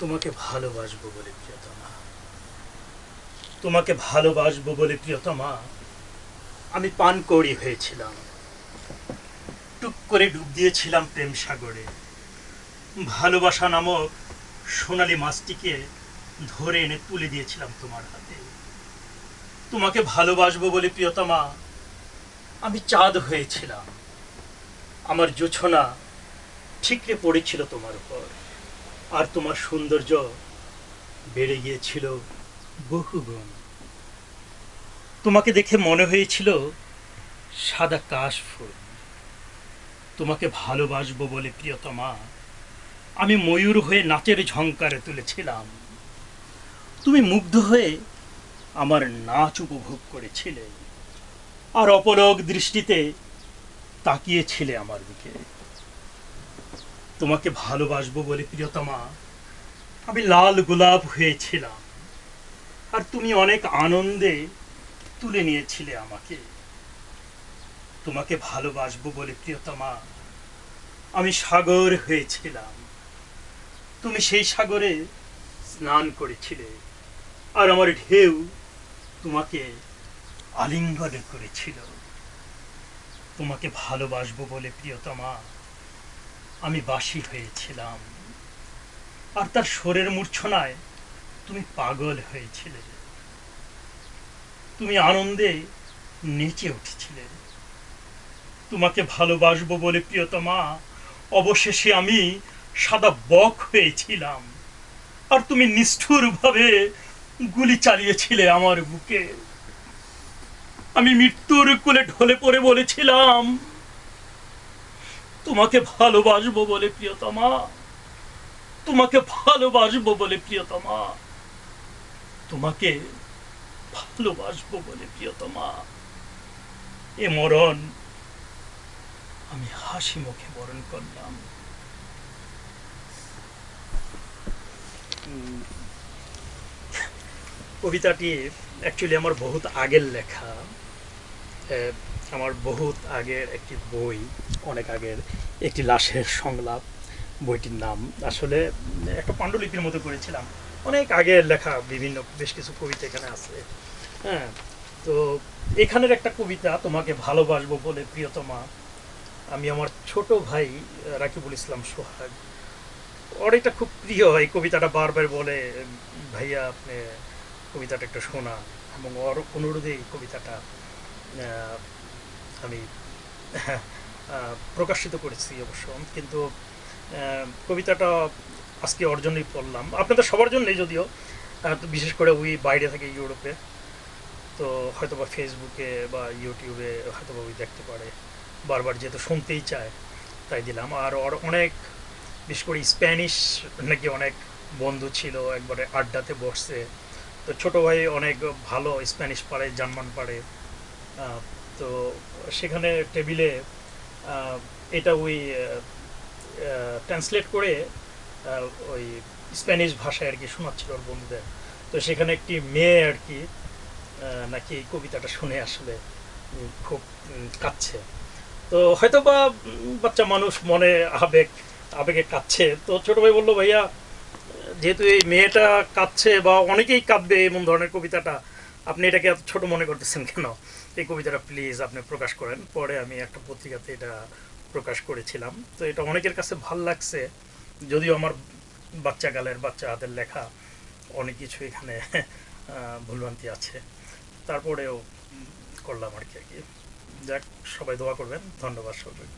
তোমাকে ভালোবাসবো বলে প্রিয়তমা, তোমাকে ভালোবাসবো বলে প্রিয়তমা, আমি পানকৌড়ি হয়েছিলাম। টুক করে ডুব দিয়েছিলাম প্রেম সাগরে। ভালোবাসা নামক সোনালী মাছটিকে ধরে এনে তুলে দিয়েছিলাম তোমার হাতে। তোমাকে ভালোবাসবো বলে প্রিয়তমা, আমি চাঁদ হয়েছিলাম। আমার জোছনা ঠিকরে পড়েছিল তোমার উপর, আর তোমার সৌন্দর্য বেড়ে গিয়েছিল বহুগুণ। তোমাকে দেখে মনে হয়েছিল সাদা কাশফুল। তোমাকে ভালোবাসবো বলে প্রিয়তমা, আমি ময়ূর হয়ে নাচের ঝংকারে তুলেছিলাম। তুমি মুগ্ধ হয়ে আমার নাচ উপভোগ করেছিলে, আর অপলক দৃষ্টিতে তাকিয়েছিলে আমার দিকে। তোমাকে ভালোবাসবো বলে প্রিয়তমা, আমি লাল গোলাপ হয়েছিলাম, আর তুমি অনেক আনন্দে তুলে নিয়েছিলে আমাকে। তোমাকে ভালোবাসবো বলে প্রিয়তমা, আমি সাগর হয়েছিলাম। তুমি সেই সাগরে স্নান করেছিলে, আর আমার ঢেউ তোমাকে আলিঙ্গন করেছিল। তোমাকে ভালোবাসবো বলে প্রিয়তমা, আমি বাঁশি হয়েছিলাম, আর তার সুরের মূর্ছনায় তুমি পাগল হয়েছিলে। তুমি আনন্দে নেচে উঠেছিলে। তোমাকে ভালোবাসবো বলে প্রিয়তমা, অবশেষে আমি সাদা বক হয়েছিলাম, আর তুমি নিষ্ঠুরভাবে গুলি চালিয়েছিলে আমার বুকে। আমি মৃত্যুর কোলে ঢলে পড়ে বলেছিলাম, তোমাকে ভালোবাসবো বলে প্রিয়তমা, তোমাকে ভালোবাসবো বলে প্রিয়তমা, তোমাকে ভালোবাসবো বলে প্রিয়তমা। এ মরণ আমি হাসি মুখে বরণ করলাম। কবিতাটি অ্যাকচুয়ালি আমার বহুত আগের লেখা। আমার বহুত আগের একটি বই, অনেক আগের একটি লাশের সংলাপ, বইটির নাম আসলে একটা পাণ্ডুলিপির মতো করেছিলাম। অনেক আগের লেখা বিভিন্ন বেশ কিছু কবিতা এখানে আছে। হ্যাঁ, তো এখানের একটা কবিতা, তোমাকে ভালোবাসবো বলে প্রিয়তমা, আমি আমার ছোট ভাই রাকিবুল ইসলাম সোহাগ, ওর এটা খুব প্রিয়। এই কবিতাটা বারবার বলে, ভাইয়া আপনি কবিতাটা একটু শোনান, এবং ওর অনুরোধে এই কবিতাটা আমি প্রকাশিত করেছি অবশ্য। কিন্তু কবিতাটা আজকে ওর জন্যই পড়লাম, আপনাদের সবার জন্যই যদিও, বিশেষ করে ওই বাইরে থাকে ইউরোপে, তো হয়তো বা ফেসবুকে বা ইউটিউবে হয়তো বা ওই দেখতে পারে, বারবার যেহেতু শুনতেই চায় তাই দিলাম। আর ওর অনেক, বিশেষ করে স্প্যানিশ নাকি অনেক বন্ধু ছিল, একবারে আড্ডাতে বসছে। তো ছোটো ভাই অনেক ভালো স্প্যানিশ পারে, জার্মান পারে। তো সেখানে টেবিলে এটা ওই ট্রান্সলেট করে ওই স্প্যানিশ ভাষায় আর কি শোনাচ্ছিল ওর বন্ধুদের। তো সেখানে একটি মেয়ে আর কি নাকি এই কবিতাটা শুনে আসলে খুব কাঁদছে। তো হয়তো বা বাচ্চা মানুষ, মনে আবেগ, আবেগে কাঁদছে। তো ছোটো ভাই বললো, ভাইয়া যেহেতু এই মেয়েটা কাঁদছে বা অনেকেই কাঁদবে এমন ধরনের কবিতাটা, আপনি এটাকে এত ছোটো মনে করতেছেন কেন? এই কবিতাটা প্লিজ আপনি প্রকাশ করেন। পরে আমি একটা পত্রিকাতে এটা প্রকাশ করেছিলাম। তো এটা অনেকের কাছে ভাল লাগছে, যদিও আমার বাচ্চাকালের, বাচ্চা হাতের লেখা অনেক কিছু এখানে ভুলভ্রান্তি আছে, তারপরেও করলাম আর কি। যাক, সবাই দোয়া করবেন। ধন্যবাদ সবাই।